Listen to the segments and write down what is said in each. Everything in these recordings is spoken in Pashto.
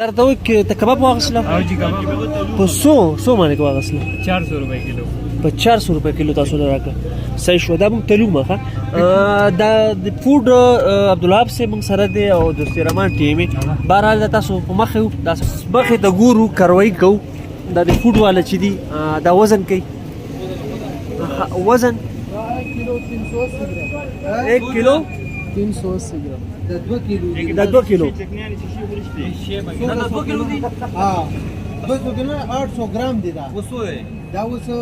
درته وایي ته کباب واخیستله او جی کباب په څو باندې واخیستله 400 روپے کیلو په 400 روپے کیلو تاسو له راکړه صحیح شو دا موږ تلو مخه دا د فوډ عبدالوهاب صاحب موږ سره دی او د رحمان ټیم بهرحال تاسو په مخه یو دا مخې ته ګورو کاروایي کوو دا د فوډ والا چې دي دا وزن کوي وزن 1 کیلو 380 ग्राम دا 2 کیلو دا 2 کیلو دي ها 200 किलो 800 ग्राम दे दा वसो है दा वसो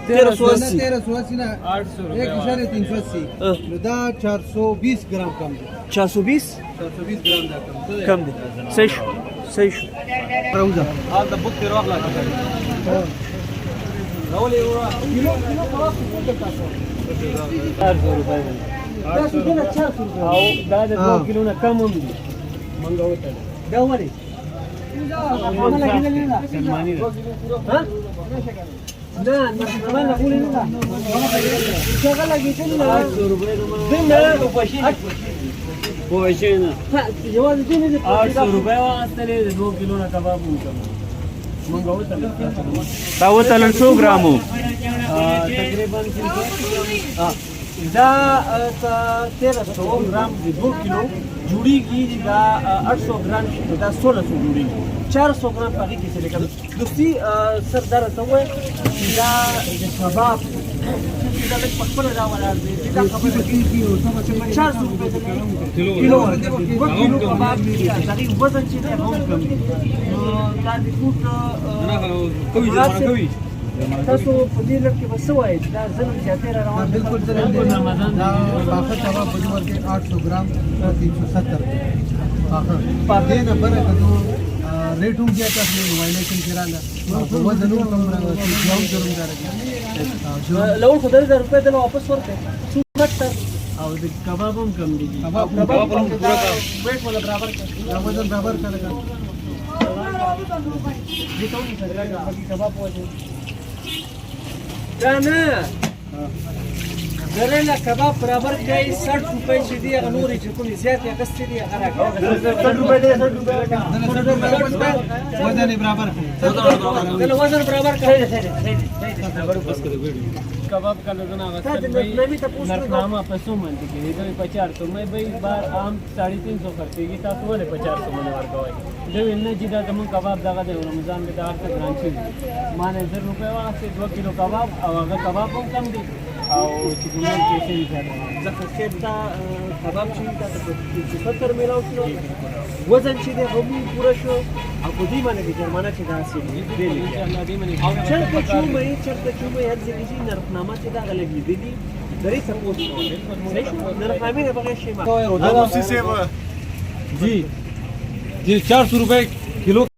1380 ना 1.380 नो दा 420 ग्राम कम दे 420 ग्राम दा कम दي صحيح روزه هذا بوك روح لا راولي كيلو 400 روپے دا څنګه 400 او دا د 2 کیلو نه کم هم دي منګه وته دا ولې سلمانی ده ها نه ما نه قولي نه شغله کیږي نه 800 روپے دنه پوښینه ها جواز دې نه 800 روپے واستلې د 2 کیلو نه کباب هم منګه وته دا وته 100 ګرامو تقریبا دا 1300 ग्राम د 2 کیلو جوړیږي دا 800 ګرام شي دا 1600 جوړیږي 400 ګرام پاره کې څه لیکل دوستي سردار ته وای دا د کباب دا د خپل دا ولا دا خبره کیږي او څه 400 روپے کیلو کباب دا وزن چې دا هم کم دي دا د فوټ کوي تاسو په دې لږ کې بس وایي دا ظلم زیاتې را روان बिल्कुल रमजान दा बाखत हवा बजवर के 800 ग्राम 370 पाखे नंबर है तो रेट हम क्या करते हैं वायलेशन किराना वजन कम रहा जाऊं जरूर जा रहा لو خدای د روپې ته واپس ورکړي څو غټ او د کباب هم کم دي कबाब هم پورا ویټ ولا برابر کړي वजन बराबर करेगा دې ته ونی سره باقي کباب وځي دا نه درنه کباب برابر کوي 60 روپے چې دی هغه نورې چې کومې زیات یا کس دي هغه راکړي 60 روپے دی 60 روپے वजन बराबर کله وزن برابر کوي کباب کا لگنا تا د نمی ته پوښتنه نرخنامه په څو باندې کې دی 400 مې به بار عام 350 خرڅيږي تاسو ولې 400 باندې ورکوي دوی نه چې دا کوم کباب دغه د رمضان د دغه ګران شي مانه 1000 روپے واسطه 2 کیلو کباب او هغه کباب هم کم دي او چې ګورم کې څه زیاته ځکه چې دا کباب چې دا 70 میلاو کیلو وزن چې دی هم پوره شو او په دې باندې د جرمانه چې دا سي دی الله دې منی او چرته چومې هر ځای کې نرخنامه چې دا غلګې دي درې سپوږ نرخنامه نه بغیر شي ما जी जी 400 रुपए किलो